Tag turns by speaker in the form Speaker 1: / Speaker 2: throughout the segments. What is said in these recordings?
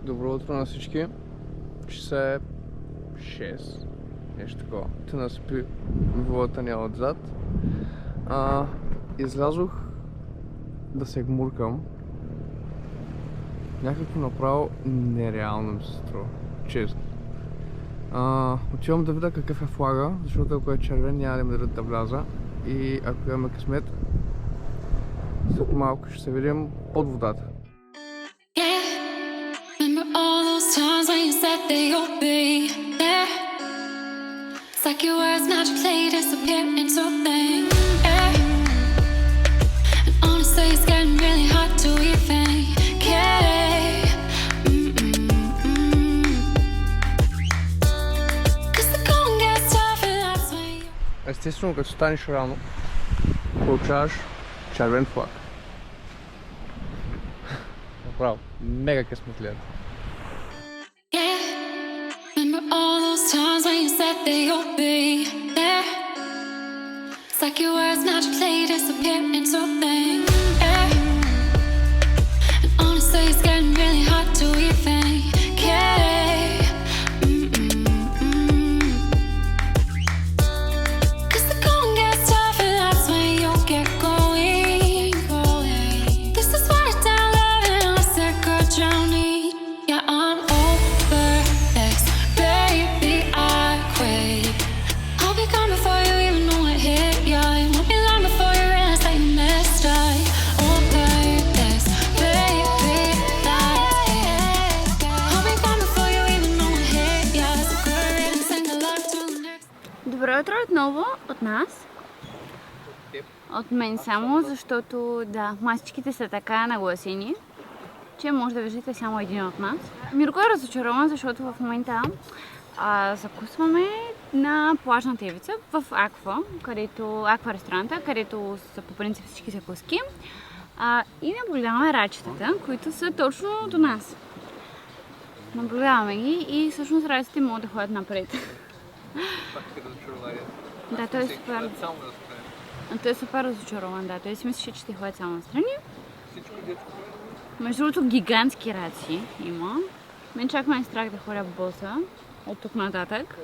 Speaker 1: Добро утро на всички. Часа е 6. Нещо такова. Тъна спи вилата ни отзад. Излязох да се гмуркам. Някакво направо нереално ми се струва. Честно. Отивам да видя какъв е флага, защото ако е червен няма да ми дадат да вляза. И ако имаме късмет, след малко ще се видим под водата.
Speaker 2: Times when you said that you'll be there. It's like your words magically disappear into thin air. And honestly, it's getting really hard to even care. Cause the going gets tough and that's when you...
Speaker 1: Естествено, като станеш рано, получаваш червен флаг. Направо, мега късметлия.
Speaker 2: Times when you said that you'll be there. It's like your words magically disappear into thin air. And honestly, it's getting really hard to even care. Cause the going gets tough and that's when you'll get going. This is what I down love and I said good drowning. Yeah, I'm over this. Baby, I quit. I'll be gone before you even know it hit ya. It won't be long before you realize that you messed up. Over this, baby, that's it. I'll be gone before you even know it hit ya. So good riddance and good luck till the next.
Speaker 3: Добро утро отново от нас. От мен само, защото да, масичките са така нагласени, че може да виждате само един от нас. Мирко е разочарован, защото в момента закусваме на плажната ивица в Аква ресторанта, където са по принцип всички закуски. И наблюдаваме рачетата, които са точно до нас. Наблюдаваме ги и всъщност рачетите могат да ходят напред. Да, той е супер разочарован, да. Той си мислеше, че ще ходят само настрани. Между другото, гигантски раци има. Мен чак ме е страх да ходя в боса от тук нататък.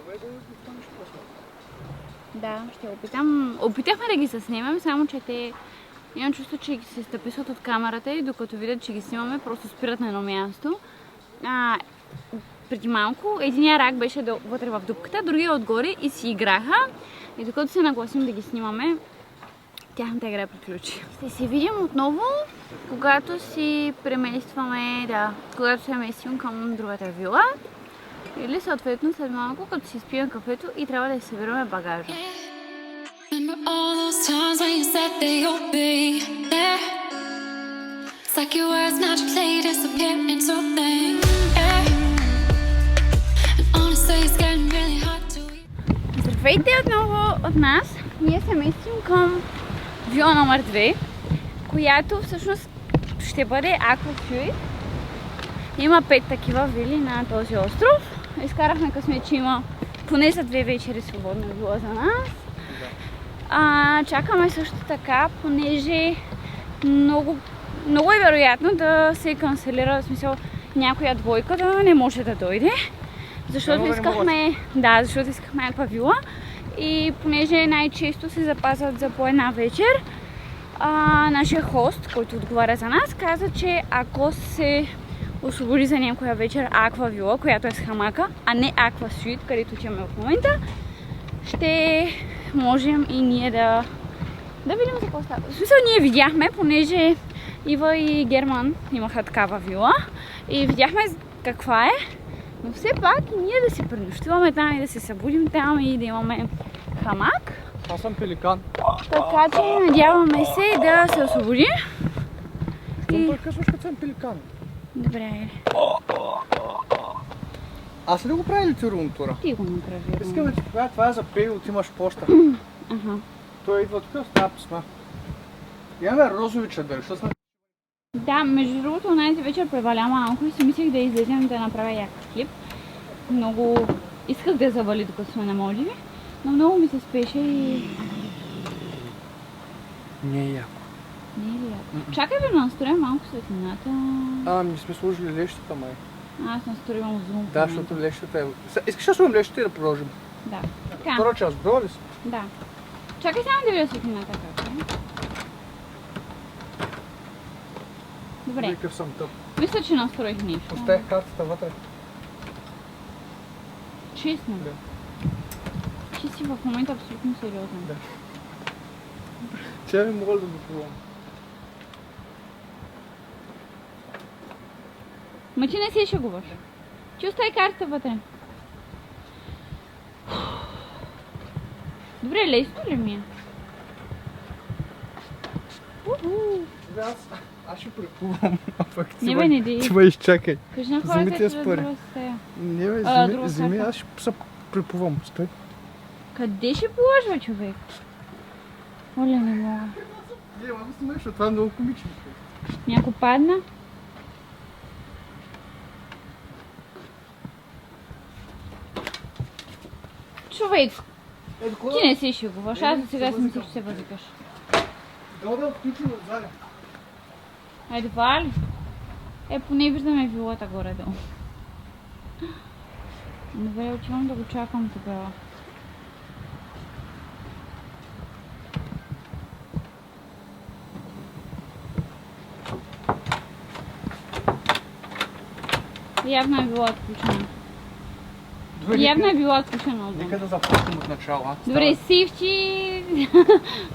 Speaker 3: Да, ще опитам. Опитахме да ги заснемем, само че те... Имам чувство, че се стъписват от камерата и докато видят, че ги снимаме, просто спират на едно място. Преди малко единия рак беше вътре в дупката, другия отгоре и си играха. И докато се нагласим да ги снимаме, тяхната игра приключи. Ще се видим отново, когато си преместваме, когато се местим към другата вила. Или съответно след малко, като си спием кафето и трябва да си събираме багажа.
Speaker 2: Remember all those times when you said that you'll be there. It's like your words magically disappear into thin air. And honestly, it's getting really hard to...
Speaker 3: Здравейте отново от нас! Ние се местим към вила номер 2, която всъщност ще бъде Aqua. Има 5 такива вили на този остров. Изкарахме късмет, че има поне за 2 вечери свободна вила за нас. Чакаме също така, понеже много е вероятно да се канцелира, в смисъл някоя двойка да не може да дойде. Защото искахме Aqua вила и понеже най-често се запазват за по една вечер, нашия хост, който отговаря за нас, каза, че ако се освободи за някоя вечер Aqua вила, която е с хамака, а не Aqua Suite, където отиваме в момента, ще можем и ние да видим за какво става. В смисъл, ние видяхме, понеже Ива и Герман имаха такава вила и видяхме каква е, но все пак и ние да си пренощуваме там и да се събудим там и да имаме хамак.
Speaker 1: Аз съм пеликан.
Speaker 3: Така че надяваме се да се освободи.
Speaker 1: Щом прекъсваш като съм пеликан.
Speaker 3: Добре.
Speaker 1: Аз ли го прави ли ти румтура?
Speaker 3: Ти го направи.
Speaker 1: Искам да ти покажа, това е за пей, отимаш поща. Той идва тук, става писма. Имаме розови чадър, що сме...
Speaker 3: Да, между другото, онази вечер преваля малко и си мислех да излезем да направя яков клип. Много исках да завали докато сме на Малдиви, но много ми се спеше и...
Speaker 1: Не е яко.
Speaker 3: Не е ли яко? Чакай да настроя малко светлината.
Speaker 1: Не сме сложили лещата, май.
Speaker 3: Аз настроивам зум.
Speaker 1: Да, защото лещата е... Искаш да сложим лещата и да продължим?
Speaker 3: Да. Така.
Speaker 1: Втора част, готова ли си?
Speaker 3: Да. Чакай само да видя светлината как е. Добре.
Speaker 1: Викав съм тъп.
Speaker 3: Мисля, че настроих нещо.
Speaker 1: Оставих картата вътре.
Speaker 3: Честно.
Speaker 1: Да.
Speaker 3: Ти си в момента абсолютно сериозен.
Speaker 1: Да. Тя ми мога да го пробвам.
Speaker 3: Ма ти не си шегуваш. Ти остави картата вътре. Добре, лесно ли ми е?
Speaker 1: Аз ще преплувам.
Speaker 3: Не бе, не дей.
Speaker 1: Ти ме изчакай.
Speaker 3: Кажи на
Speaker 1: Вземи
Speaker 3: хората,
Speaker 1: тия
Speaker 3: че да
Speaker 1: спори.
Speaker 3: друга стая.
Speaker 1: Не бе,
Speaker 3: друга
Speaker 1: вземи,
Speaker 3: стая.
Speaker 1: аз ще се преплувам. Стой.
Speaker 3: Къде ще положва човек? Оля, не мога.
Speaker 1: Не, ама смешно, това е много комично.
Speaker 3: Няко падна? Човек, ти не си шегуваш, аз до сега си мисля, че се възикаш.
Speaker 1: Да отключим отзади.
Speaker 3: Едва ли? Поне виждаме вилата горе-долу. Добре, отивам да го чакам тогава. Явно е била отключена. Явно е била отключена отвън.
Speaker 1: Нека да започнем от начало.
Speaker 3: Добре, сивчи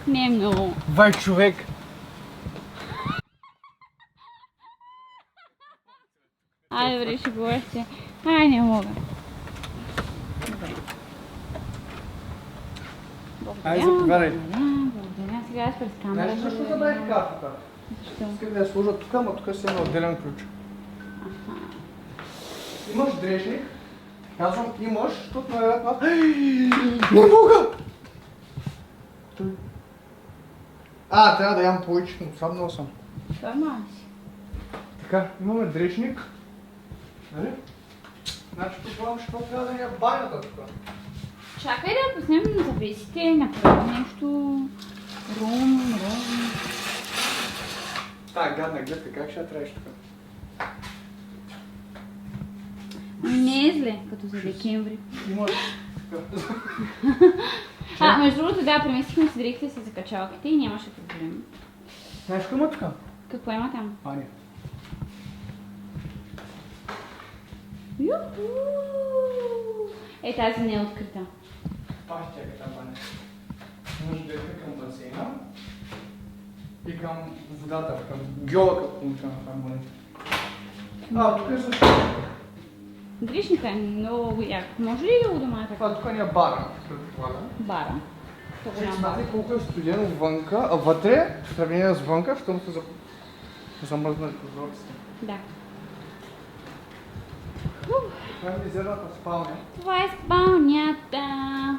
Speaker 3: не е много.
Speaker 1: Вай, човек!
Speaker 3: Ай, добре, ще говориш се. Ай, не мога. Добре. Благодаря.
Speaker 1: Ай, заповядай.
Speaker 3: Благодаря. Сега аз през камера.
Speaker 1: Знаеш защо забравих картата?
Speaker 3: Защо?
Speaker 1: Исках да я сложа тук, ама тук си има отделен ключ. Имаш дрежник? Казвам имаш, защото най-вероятно... Не мога! Трябва да ям повече, но отслабнал съм.
Speaker 3: Това мала си.
Speaker 1: Така, имаме дрежник. Нали? Значи предполагам, че това трябва да ни е банята тук.
Speaker 3: Чакай да пуснем завесите, направим нещо. Рум.
Speaker 1: Тая гадна гледка, как ще я трябваш тук?
Speaker 3: Не е зле, като за декември.
Speaker 1: Имаш...
Speaker 3: Между другото, да, преместихме си дрехите си за качалките и нямаше проблем.
Speaker 1: Знаеш какво има тук?
Speaker 3: Какво има там?
Speaker 1: Ани.
Speaker 3: Юху! Тази не е открита.
Speaker 1: Пак чакай там, Ани. Имаш гледка към басейна и към водата, към геолъка получена там, Ани. Тук е също.
Speaker 3: Гришника е много як. Може ли да го дома така?
Speaker 1: Това тук ни е бара, предполагам.
Speaker 3: Бара. По-голям бар.
Speaker 1: Смотри колко е студено вънка, а вътре, в сравнение с вънка, щом са замръзнали прозорците.
Speaker 3: Да.
Speaker 1: Това е мизерната спалня.
Speaker 3: Това е спалнята.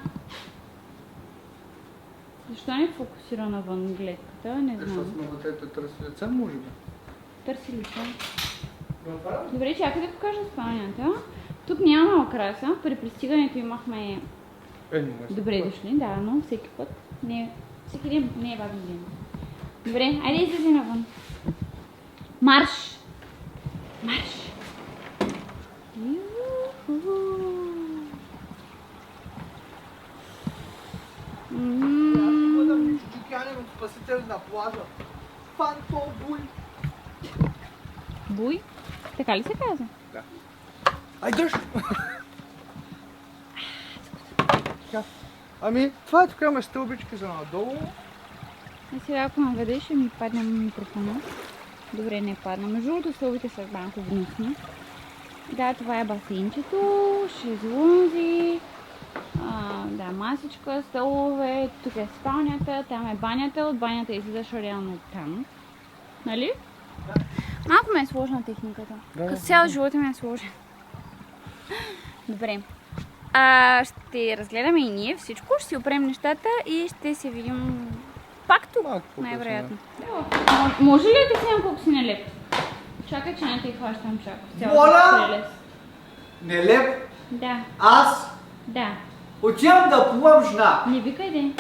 Speaker 3: Защо не е фокусирана вън гледката? Не
Speaker 1: Защото
Speaker 3: знам.
Speaker 1: сме вътре търси деца, може би.
Speaker 3: Търси лица.
Speaker 1: Да направим?
Speaker 3: Добре, чакай да покажа спалнята. Тук няма окраса. При пристигането имахме добре дошли, да, но всеки път. Всеки ден не е важен ден. Добре, айде излезе навън. Марш! Марш!
Speaker 1: Спасител на плажа. Фантобуй.
Speaker 3: Буй? Така ли се казва?
Speaker 1: Да. Ай, дъжд! Ами, това е тук имаме стълбички за надолу.
Speaker 3: И сега ако наведеш ще ми падне микрофона. Добре, не падна. Между другото стълбите са малко гнусни. Да, това е басейнчето, шезлонзи, да, масичка, столове, тук е спалнята, там е банята, от банята излизаш реално там. Нали?
Speaker 1: Да.
Speaker 3: Малко ме е сложна техниката.
Speaker 1: Да,
Speaker 3: Като цял живота ми е сложен. Добре. Ще разгледаме и ние всичко, ще си опрем нещата и ще се видим пак тук,
Speaker 1: Малко по-късно,
Speaker 3: най-вероятно. Може ли да снимам колко си нелеп? Чакай, че не те хващам чак.
Speaker 1: Моля! Нелеп?
Speaker 3: Да,
Speaker 1: Аз
Speaker 3: да.
Speaker 1: отивам да плувам жена.
Speaker 3: Не викай де.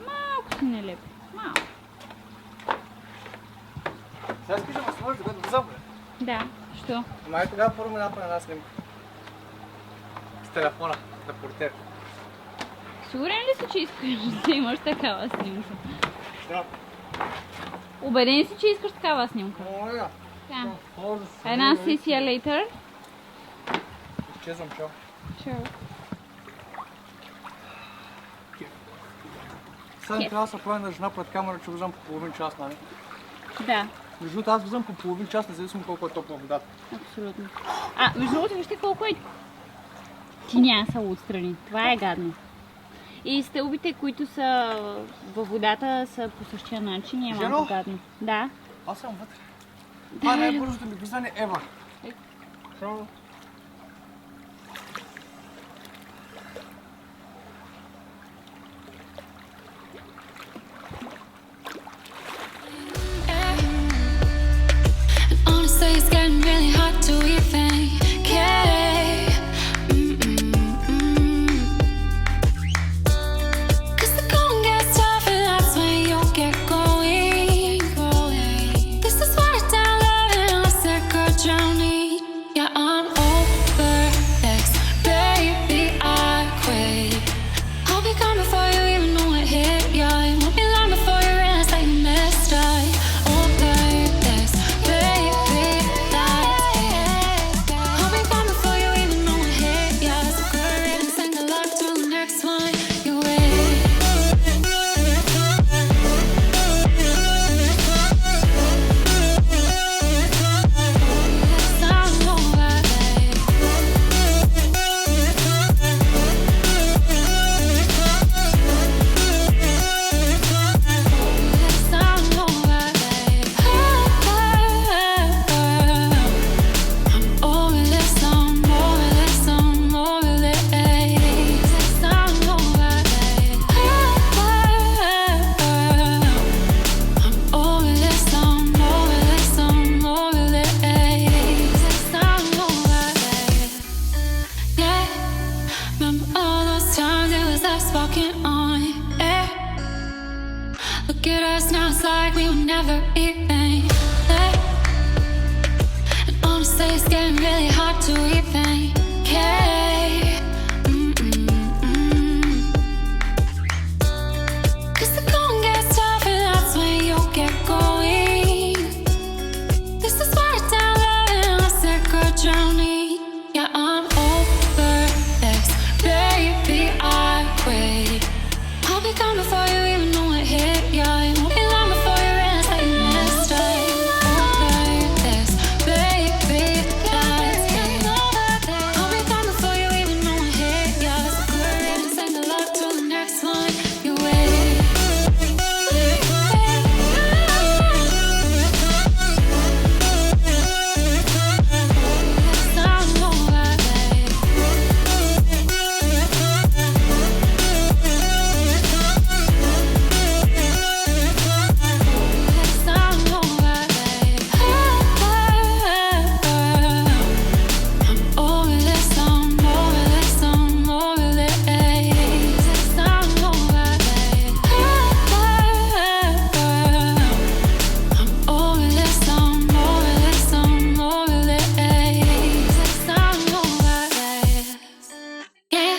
Speaker 3: Малко си нелепи. Малко.
Speaker 1: Сега искаш да ме сложиш, докато влизам, бе.
Speaker 3: Да. Що?
Speaker 1: Май тогава първо ми направи една снимка. С телефона, на портер.
Speaker 3: Сигурен ли си, че искаш да имаш такава снимка?
Speaker 1: Да.
Speaker 3: Убеден си, че искаш такава снимка?
Speaker 1: Моля.
Speaker 3: Да.
Speaker 1: Може да се
Speaker 3: Една
Speaker 1: види.
Speaker 3: сесия later.
Speaker 1: Изчезвам, чао.
Speaker 3: Чао.
Speaker 1: Сега не трябва да се прави на жена пред камера, че влизам по половин час, нали?
Speaker 3: Да,
Speaker 1: Между другото, аз влизам по половин час, независимо колко е топла водата.
Speaker 3: абсолютно. Между другото, вижте колко е тиняса отстрани. Това е гадно. И стълбите, които са във водата, са по същия начин и е
Speaker 1: Жено?
Speaker 3: малко гадно. Да.
Speaker 1: Аз съм вътре. Това не е бързото ми влизане ева.
Speaker 3: Е.
Speaker 1: Чао.
Speaker 2: Honestly, it's getting really hard to even care. Cause the going gets tough and that's when you get going. This is what I down love and I'm sick of drowning. Yeah, I'm over this, baby, I quit. I'll be gone before you even know it hit ya. It won't be long before you realize that you messed up. Over this, baby, that's it. I'll be gone before you even know it hit ya. So good riddance and good luck to the next one you with. Sound over, sound over. I'm over this, I'm over this, I'm over this. Sound over. I'm over this, I'm over this, I'm over this. Sound over. Yeah, remember all those times it was us walking on air. Look at us now, it's like we were never even there. And honestly, it's getting really hard to even care. Cause the going gets tough and that's when you get going. This is what I down love and I'm sick of drowning. Yeah, I'm over this, baby, I quit. I'll be gone before you even know it hit ya. It won't be long before you realize that you messed up. Over this, baby, that's it. I'll be gone before you even know it hit ya. So good riddance and good luck to the next one you with. Sound over. Sound over. I'm over this, I'm over this, I'm over this. Sound over. I'm over this, I'm over this, I'm over this. Sound over. Yeah,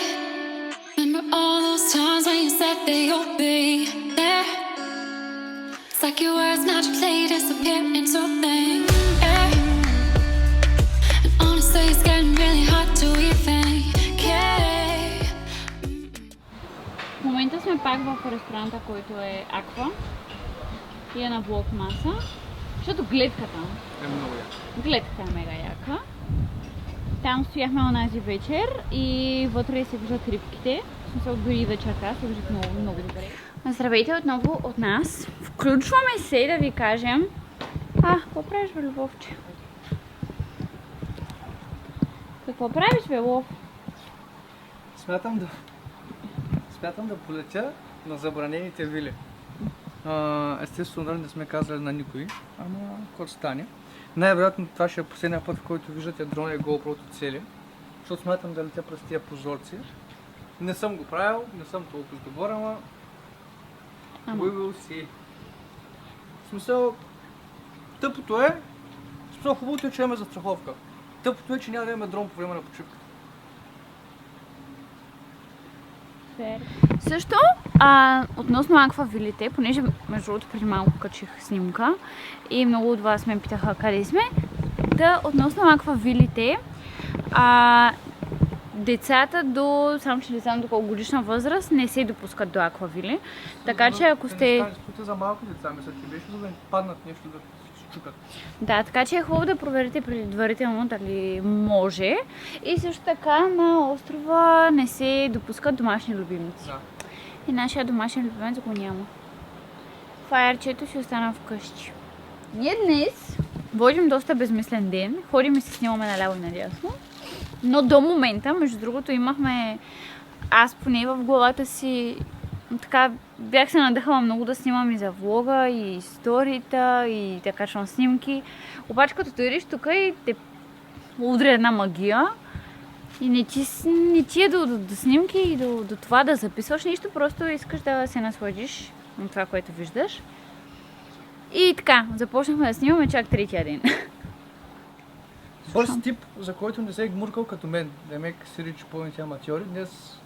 Speaker 2: remember all those times when you said that you'll be there. It's like your words magically disappear into thin air. And honestly, it's getting really hard to even care.
Speaker 3: В момента сме пак в ресторанта, който е Аква. И е на блок маса. Защото гледката.
Speaker 1: Е много яко.
Speaker 3: Гледката е мега яка. Там стояхме онази вечер и вътре се виждат рибките. В смисъл, дори вечерта се виждат много, много добре. Здравейте отново от нас. Включваме се да ви кажем... какво правиш, бе, Любовче? Какво правиш, бе, Лов?
Speaker 1: Смятам да полетя на забранените вили. Естествено, не сме казали на никой, ама какво стане. Най-вероятно това ще е последния път, в който виждате дрона и GoPro-то цели, защото смятам да летя през тия прозорци Не съм го правил, не съм толкова добър, ама...
Speaker 3: Ама.
Speaker 1: We will see. В смисъл, тъпото е, в смисъл хубавото е, че имаме застраховка. Тъпото е, че няма да имаме дрон по време на почивка.
Speaker 3: Също, относно аквавилите, понеже между другото преди малко качих снимка и много от вас ме питаха къде сме, относно аквавилите, децата само че не знам до колко годишна възраст не се допускат до аквавили, така че ако сте...
Speaker 1: За малки деца, мисля, че беше, за да им паднат нещо да се чукат.
Speaker 3: Да, така че е хубаво да проверите предварително дали може. И също така на острова не се допускат домашни любимци.
Speaker 1: Да.
Speaker 3: И нашия домашен любимец го няма. Фаерчето си остана вкъщи. Ние днес водим доста безмислен ден. Ходим и се снимаме наляво и надясно. Но до момента, между другото, имахме... Аз поне в главата си така бях се надъхала много да снимам и за влога, и историта, и да качвам снимки. Обаче като дойдеш тук и те удря една магия и не ти е до снимки и до това да записваш нищо, просто искаш да се насладиш на това, което виждаш. И така, започнахме да снимаме чак третия ден.
Speaker 1: Бърз тип, за който не се е гмуркал като мен, да ме се речи пълните аматьори. Днес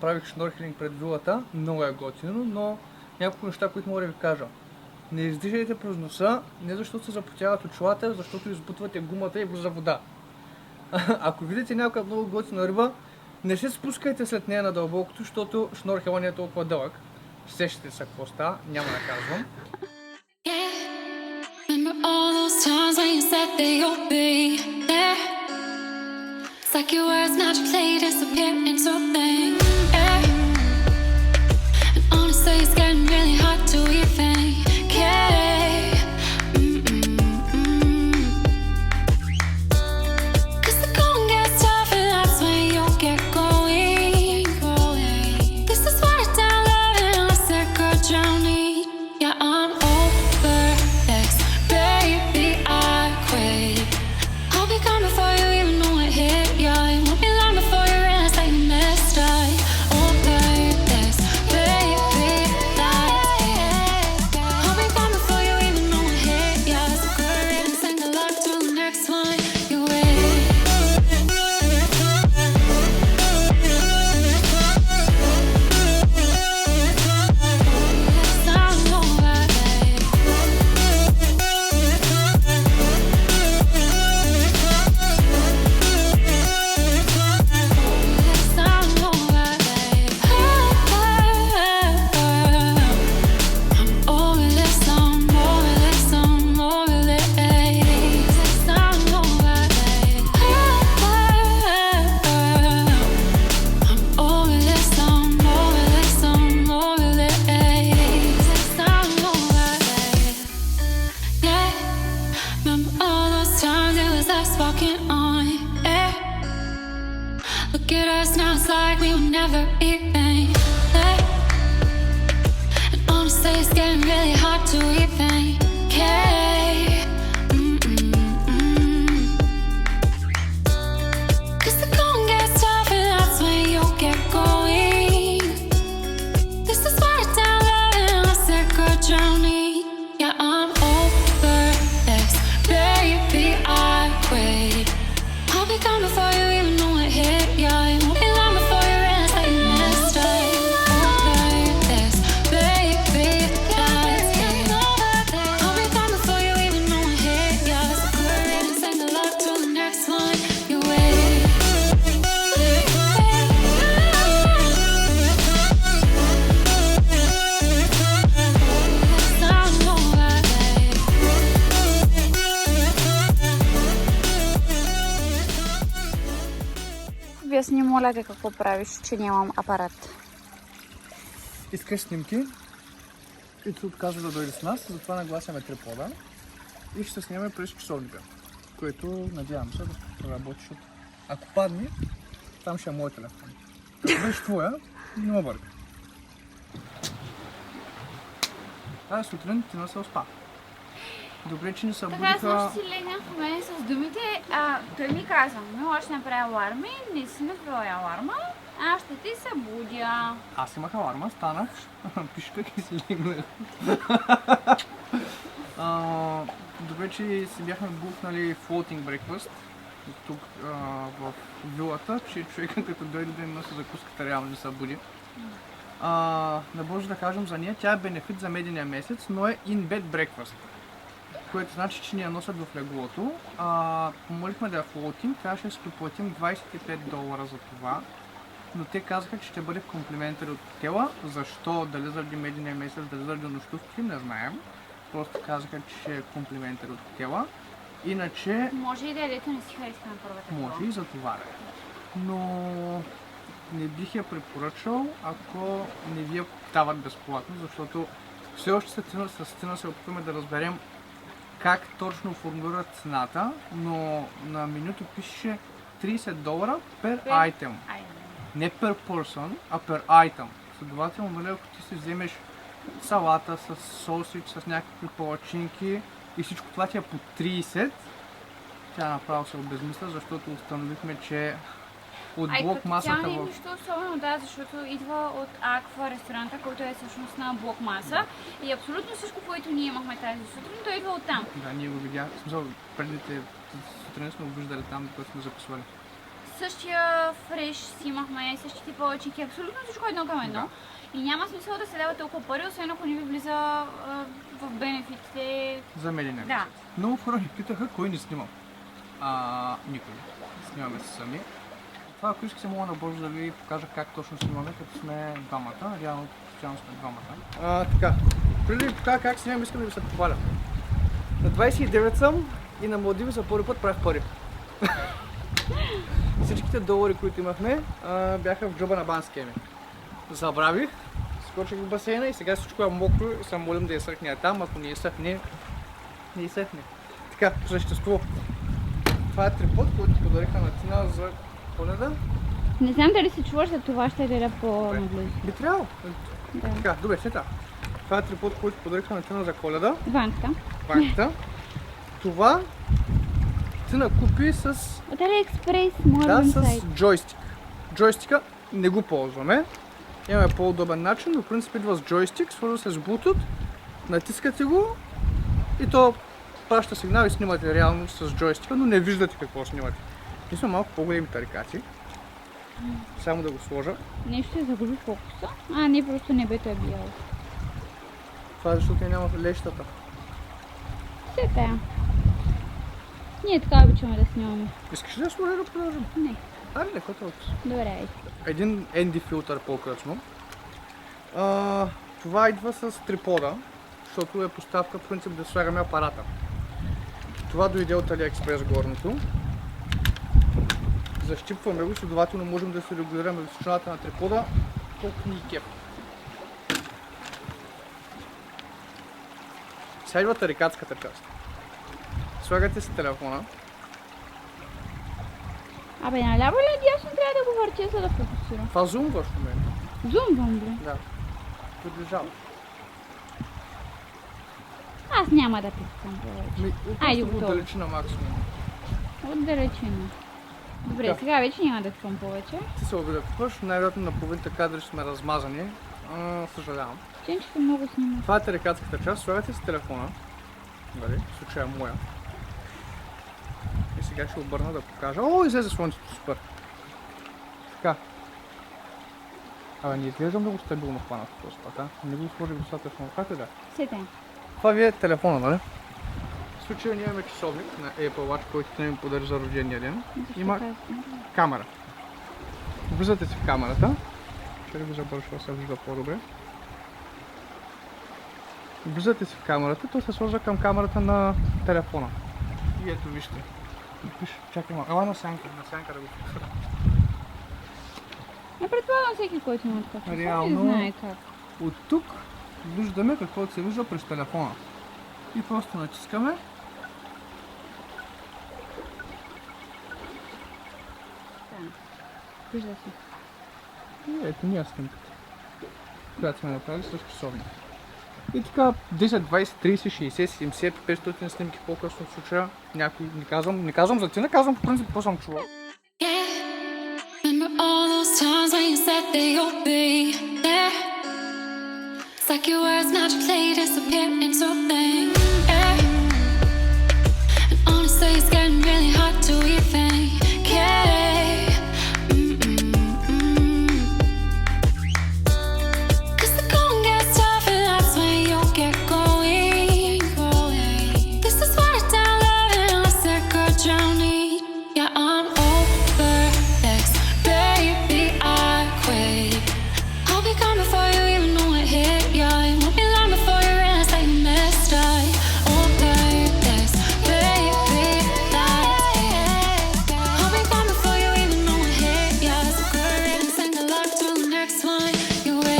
Speaker 1: правих шнорхелинг пред вилата, много е готино, но няколко неща, които мога да ви кажа. Не издишайте през носа, не защото се запотяват очилата, защото избутвате гумата и влиза вода. Ако видите някаква много готина риба, не се спускайте след нея на дълбокото, защото шнорхела не е толкова дълъг. Сещате се какво става, няма да казвам.
Speaker 2: Remember all those times when you said that you'll be there? It's like your words magically disappear into thin air. And honestly, it's getting really hard to even care. Cause the going gets tough and that's when you get going. This is what I down love and I said, girl, drowning. Yeah, I'm over this, baby, I quit. I'll be gone before you even know it hit ya. It won't be long before you realize that you messed up. Over this, baby, that's it. I'll be gone before you even know it hit ya. So go ahead and sing the luck to the next one you with. It's not over, babe. It's not over, babe. I'm over this, I'm over this, I'm over this. It's not over, babe. I'm over this, I'm over this, I'm over this. It's not over, babe. Yeah, remember all those times it was us walking on air. Look at us now, it's like we were never even there. And honestly, it's getting really hard to even care. Cause the going gets tough and that's when you get going. This is what I down love and I said, girl, drowning. Yeah, I'm over this, baby, I quit. I'll be gone before you even know it hit ya. It won't be long before you realize that you messed up. Over this, baby, that's it. I'll be gone before you even know it hit ya. So go ahead and sing the luck to the next one you with. It's not over, babe.
Speaker 3: Обясни, моля те, какво правиш, че нямам апарат.
Speaker 1: Искаш снимки и ти отказва да дойде с нас, затова нагласяме трипода и ще снимаме през часовника, което надявам се да работи, защото ако падне, там ще е моят телефон. Ако беше твоя, не ме бърка. Тази сутрин ти не се успа. Добре, че не се
Speaker 3: Така,
Speaker 1: будиха...
Speaker 3: аз си легнахме с думите, той ми каза, аз ще направя аларми, не си направя аларма, Аз ще ти събудя.
Speaker 1: Аз имах аларма, станах, пишках и си легнах. Добре, че си бяхме букнали floating breakfast тук в вилата, че човека като дойде да им носи закуската реално не се буди. Не може да кажем за нея, тя е бенефит за медения месец, но е in-bed breakfast, което значи, че ни я носят в леглото. Помолихме да я флоутим, трябваше да си доплатим $25 за това, но те казаха, че ще бъде в комплиментари от хотела. Защо? Дали заради медения месец, дали заради нощувки, не знаем. Просто казаха, че ще е комплиментари от хотела. Иначе
Speaker 3: Може и да е, дето не си хариска на първата кола.
Speaker 1: може и за това да е. Но не бих я препоръчал, ако не ви я дават безплатно, защото все още с Тина се опитваме да разберем как точно формулират цената, но на менюто пише $30 per item. Не per person, а per item. Следователно, нали, ако ти си вземеш салата с сосич, с някакви палачинки и всичко това ти е по 30, тя направо се обезмисля, защото установихме, че от блок масата
Speaker 3: в... Ай, нищо особено, да, защото идва от Аква ресторанта, който е всъщност на блок маса. Да. И абсолютно всичко, което ние имахме тази сутрин, той идва от там.
Speaker 1: Да, ние го видяхме. В смисъл, предните сутрин сме го виждали там, докато сме записвали.
Speaker 3: Същия фреш си имахме, същите палачинки, абсолютно всичко едно към едно. Да. И няма смисъл да се дава толкова пари, освен ако не ви влиза в бенефитите.
Speaker 1: За медения.
Speaker 3: Да.
Speaker 1: Много хора ни питаха кой ни снимам. Никой. Снимаме се сами. Това, ако искате, мога на бързо да ви покажа как точно снимаме, като сме двамата. Реално, постоянно сме двамата. Така, преди да ви покажа как снимам, искам да ви се похваля. На 29 съм и на Малдиви за първи път правих пари. Всичките долари, които имахме, бяха в джоба на банския ми. Забравих, скочих в басейна и сега всичко е мокро и се молим да изсъхне там, ако не изсъхне, не изсъхне. Така, по същество. Това е трипод, който подариха на Тина за Коледа.
Speaker 3: Не знам дали се чуваш, за това ще да по-наблизо.
Speaker 1: Би трябвало.
Speaker 3: Да.
Speaker 1: Така, добре, след това е трипод, който подариха на Тина за Коледа.
Speaker 3: Ванката.
Speaker 1: Това Тина купи с...
Speaker 3: От AliExpress, моя
Speaker 1: с джойстик. Джойстика не го ползваме. Имаме по-удобен начин, но в принцип идва с джойстик, свързва се с Bluetooth, натискате го и то праща сигнал и снимате реално с джойстика, но не виждате какво снимате. Ние сме малко по-големи тарикаци. Само да го сложа.
Speaker 3: Нещо се загуби фокуса. Не, просто небето е бяло.
Speaker 1: Това е защото няма лещата.
Speaker 3: Все тая. Ние така обичаме да снимаме.
Speaker 1: Искаш ли да сложа да продължим?
Speaker 3: Не.
Speaker 1: Ами, леко толкова.
Speaker 3: Добре, айде.
Speaker 1: Един ND филтър по-късно. Това идва с трипода, защото е поставка в принцип да слагаме апарата. Това дойде от AliExpress горното. Защипваме го, следователно можем да се регулираме височината на трипода, колко ни кеп. Сега идва тарикатската част. Слагате си телефона.
Speaker 3: Наляво или дясно трябва да го въртя, за да фокусирам?
Speaker 1: Това зумваш в момента.
Speaker 3: Зумвам, бе?
Speaker 1: Да. Приближаваш.
Speaker 3: Аз няма да пискам повече. Айде,
Speaker 1: го отдалечи на максимум.
Speaker 3: Отдалечина. Добре,
Speaker 1: Да.
Speaker 3: сега вече няма да пискам повече.
Speaker 1: Ти се обидахваш, най-вероятно на половината кадри сме размазани. Съжалявам.
Speaker 3: Ченчето много снима.
Speaker 1: Това е тарикатската част, слагате си телефона. Нали, в случая моя. И сега ще обърна да покажа. О, излезе слънцето, супер. Така. Не изглежда много стабилно хванато този път, Не го сложи достатъчно. Как е да?
Speaker 3: Сете.
Speaker 1: Това ви е телефона, нали? В случая ние имаме часовник на Apple Watch, който не ми подари за рождения ден. Има камера. Влизате си в камерата. Ще ли го забършва, се вижда по-добре. Влизате си в камерата, то се сложа към камерата на телефона. И ето вижте. Чакай малко. Ела на сянка да го фиксира.
Speaker 3: Предполагам всеки, който има такъв.
Speaker 1: Реално,
Speaker 3: не знае как.
Speaker 1: от тук виждаме каквото се вижда през телефона. И просто натискаме.
Speaker 3: Да. Вижда се.
Speaker 1: И ето ние снимката, която сме направили с часовник. И така 10, 20, 30, 60, 70, 500 снимки по-късно в случая. Някой не казвам за Тина, казвам по принцип какво съм чувал.
Speaker 2: Yeah. Remember all those times when you said that you'll be there. It's like your words magically disappear into thin air. And honestly, it's getting really hard to even care. Cause the going gets tough and that's when you'll get going. This is what I down love and I said good drowning. Yeah, I'm over this, baby, I quit. I'll be gone before you even know it hit ya. It won't be long before you realize that you messed up. Over this, baby, that's it. I'll be gone before you even know it hit ya. So go ahead and sing the luck to the next one you with.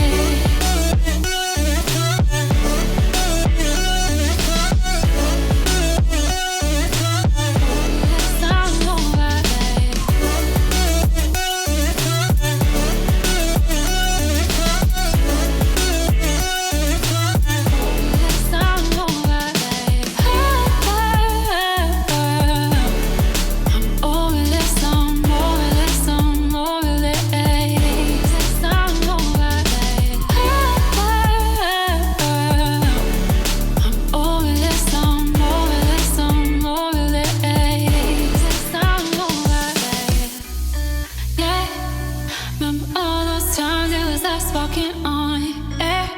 Speaker 2: Sound over this. Sound over this. I'm over this, I'm over this, I'm over this. Sound over this. I'm over this, I'm over this, I'm over this. Sound over this. Yeah, remember all those times it was us walking on air.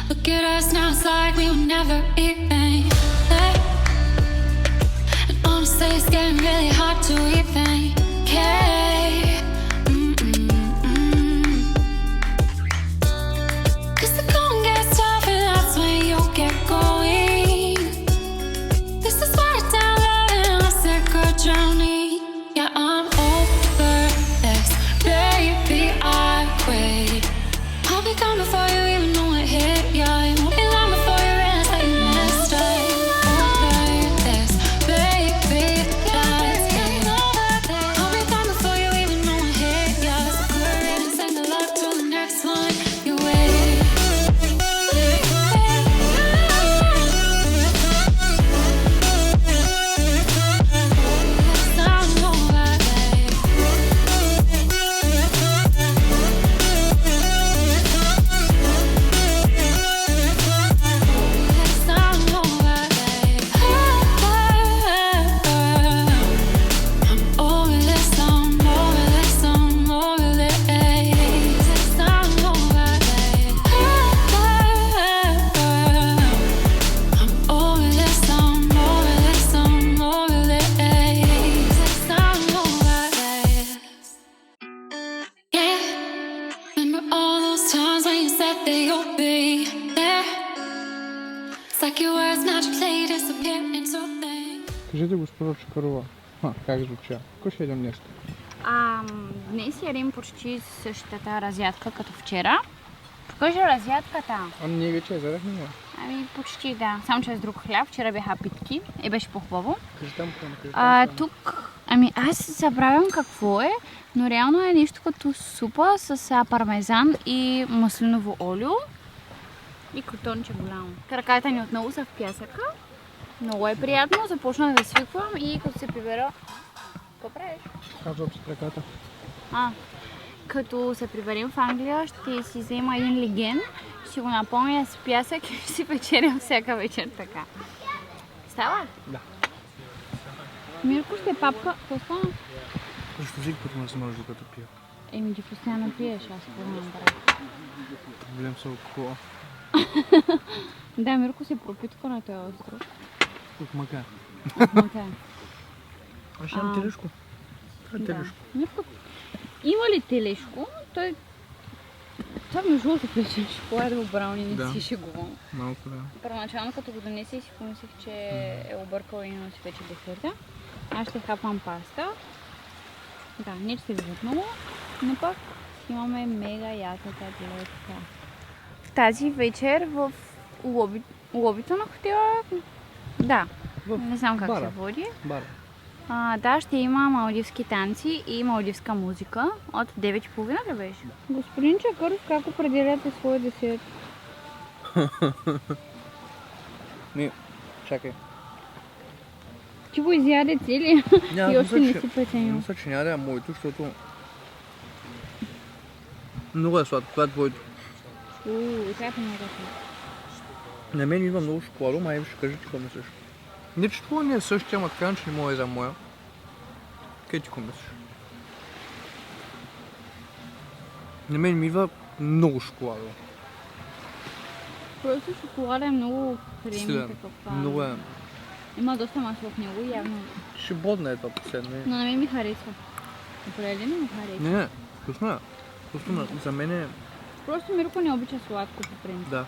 Speaker 2: Look at us now, it's like we were never even there. And honestly, it's getting really hard to even care. Cause the going gets tough and that's when you'll get going. This is what I down love and I said good drowning. Yeah, I'm over this, baby, I quit. I'll be gone before you even know it hit ya. It won't be long before you realize that you messed up. Over this, baby, that's it. I'll be gone before you even know it hit ya. So go ahead and sing the luck to the next one you with. Sound over this. Sound over this. I'm over this, I'm over this, I'm over this. Sound over this. I'm over this, I'm over this, I'm over this. Sound over this. Yeah, remember all those times when you said that you'll be there. It's like your words magically disappear into thin.
Speaker 1: Кажете, госпожо Чакарова, как звуча? Какво ще едем днес?
Speaker 3: Днес ядем почти същата разядка като вчера. Покажи разядката.
Speaker 1: Ние вече ядахме ли?
Speaker 3: Ами почти да, само че с друг хляб. Вчера бяха питки и беше по-хубаво.
Speaker 1: Кажи там какво.
Speaker 3: Тук, аз забравям какво е, но реално е нещо като супа с пармезан и маслиново олио и крутонче голямо. Краката ни отново са в пясъка. Много е приятно, започнах да свиквам и като се прибера... Какво правиш?
Speaker 1: Казвам с краката.
Speaker 3: Като се приберем в Англия, ще си взема един леген, ще го напълня с пясък и ще си печелям всяка вечер така. Става?
Speaker 1: Да.
Speaker 3: Мирко ще папка. Какво стана?
Speaker 1: Защо взих път ме смърж докато пия?
Speaker 3: Еми, ти постоянно пиеш, аз спомням, брат.
Speaker 1: Проблем с алкохола.
Speaker 3: Да, Мирко си пропитка на този остров.
Speaker 1: От мака.
Speaker 3: Мака.
Speaker 1: Аз ще имам телешко. Телешко.
Speaker 3: Мирко, има ли телешко? Той... Това между другото пече шоколад в брауни, не си шегувам.
Speaker 1: Малко да.
Speaker 3: Първоначално като го донесе си помислих, че е объркал и носи вече десерта. Аз ще хапам паста. Да, не че се виждат много, но пък имаме мега ятата гледка. В тази вечер в лобито на хотела, да, не знам как се води.
Speaker 1: Бара.
Speaker 3: Да, ще има малдивски танци и малдивска музика от 9:30 ли беше? Господин Чакъров, как определяте своя десерт?
Speaker 1: Чакай.
Speaker 3: Ти го изяде цели и още не си преценил.
Speaker 1: Мисля, че няма да е моето, защото Много е сладко, това е твоето.
Speaker 3: Това е по-много.
Speaker 1: На мен идва много шоколадо, май ще кажа ти какво мислиш. Не, че това не е същия, ама така, че не мога за моя. Къде ти какво мислиш? На мен ми идва много шоколадо.
Speaker 3: Просто шоколада е много кремни
Speaker 1: Силен.
Speaker 3: такъв.
Speaker 1: Много е.
Speaker 3: Има доста масло в него, явно.
Speaker 1: Ще бодна е това последно.
Speaker 3: Но на мен ми харесва. Определено ми харесва.
Speaker 1: Не, вкусно е. Вкусно за мен е...
Speaker 3: Просто Мирко не обича сладко по принцип.
Speaker 1: Да.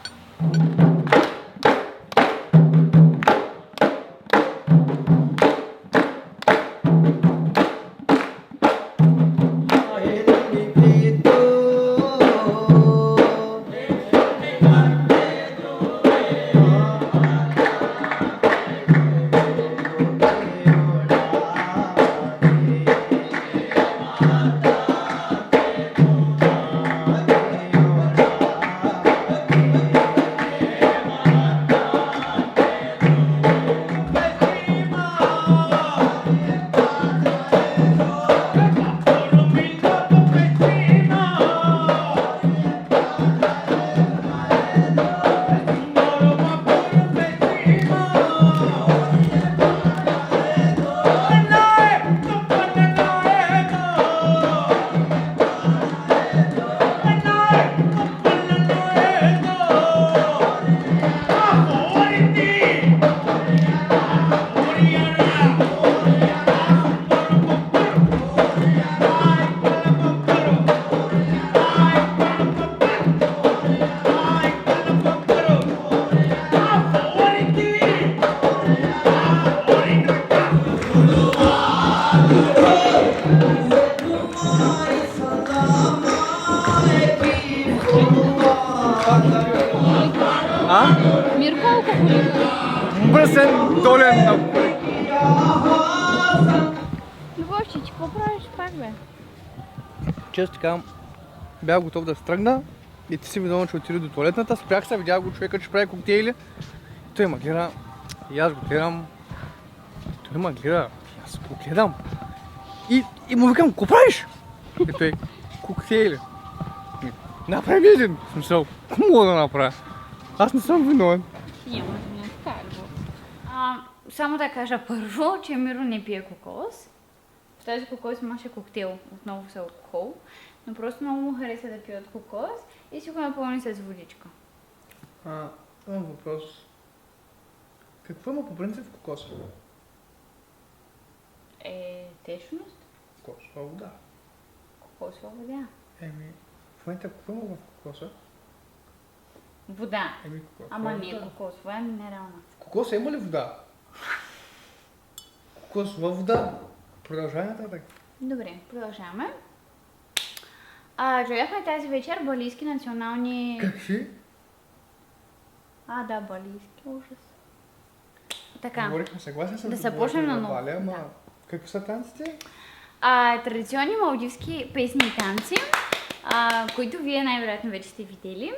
Speaker 3: Мирко алкохолик.
Speaker 1: Мръсен, долен.
Speaker 3: Любовче, ти какво правиш пак, бе?
Speaker 1: Често така, бях готов да стръгна и ти си видял, че отиде до туалетната, спрях се, видях го човека, че прави коктейли. Той ма гледа, и аз го гледам. Той ма гледа, и аз го гледам. И му викам, какво правиш? И той, коктейли. Направи един. В смисъл, какво мога да направя? Аз не съм виновен.
Speaker 3: Няма да не така, само да кажа първо, че Миро не пие кокос. В този кокос имаше коктейл, отново с алкохол. Но просто много му хареса да пие от кокос и си го напълни с водичка.
Speaker 1: Имам въпрос. Какво има по принцип в кокоса?
Speaker 3: Течност?
Speaker 1: Кокосова вода.
Speaker 3: Кокосова вода.
Speaker 1: В момента какво има в кокоса?
Speaker 3: Вода.
Speaker 1: Кокосова
Speaker 3: Ама
Speaker 1: вода.
Speaker 3: не кокосова, а минерална.
Speaker 1: В кокоса има ли вода? Кокосова вода. Продължай нататък.
Speaker 3: Добре, продължаваме. Гледахме тази вечер балийски национални...
Speaker 1: Какви?
Speaker 3: Да, балийски, ужас. Така.
Speaker 1: Говорихме, съгласен съм.
Speaker 3: Да се почнем на ново.
Speaker 1: Ама
Speaker 3: Да.
Speaker 1: какви са танците?
Speaker 3: Традиционни малдивски песни и танци, които вие най-вероятно вече сте видели.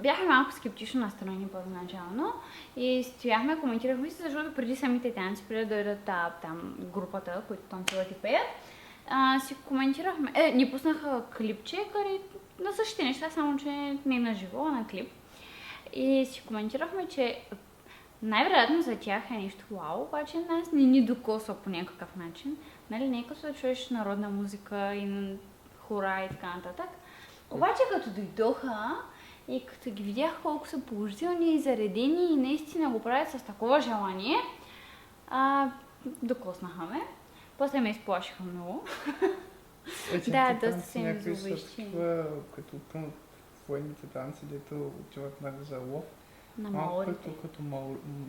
Speaker 3: Бяхме малко скептично настроени първоначално и стояхме, коментирахме се, защото преди самите танци, преди да дойдат там групата, които танцуват и пеят, си коментирахме, ни пуснаха клипче, на същите неща, само че не на живо, а на клип. И си коментирахме, че най-вероятно за тях е нещо вау, обаче нас не ни докосва по някакъв начин. Нали, не е като да чуеш народна музика и хора и така нататък. Обаче като дойдоха и като ги видях колко са положителни и заредени и наистина го правят с такова желание, докоснаха ме. После ме изплашиха много. Да, доста се ми зловещи.
Speaker 1: Като военните танци, дето отиват за лов.
Speaker 3: На маорите.
Speaker 1: Като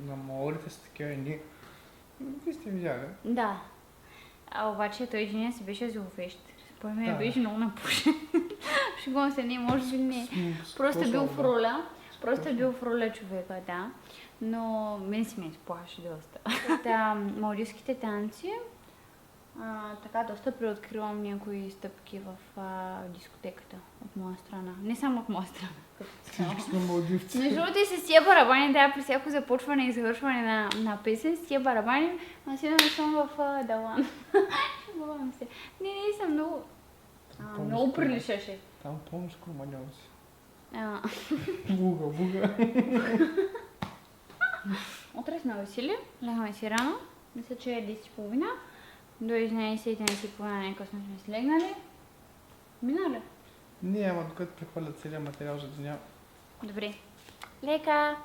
Speaker 1: на маорите са такива едни. Вие сте видяли?
Speaker 3: Да. Обаче той един си беше зловещ. Според мен беше много напушен. Шегувам се, не, може би не. Просто е бил в роля. Просто е бил в роля човека, да. Но мен си ме изплаши доста. Малдивските танци, така доста преоткривам някои стъпки в дискотеката от моя страна. Не само от моя страна.
Speaker 1: Всички сме малдивци.
Speaker 3: Между другото и с тия барабани, да, при всяко започване и завършване на песен, с тия барабани, аз сигурно съм в Далан. Шегувам се. Не съм много... Много приличаше.
Speaker 1: Там помниш Кроманьон си.
Speaker 3: А,
Speaker 1: Буга.
Speaker 3: Утре сме весели, лягаме си рано. Мисля, че е 10:30. До 11:30 някакъв сме слегнали. Мина ли?
Speaker 1: Не, ама докато прехвърлят целият материал за деня.
Speaker 3: Добре. Лека!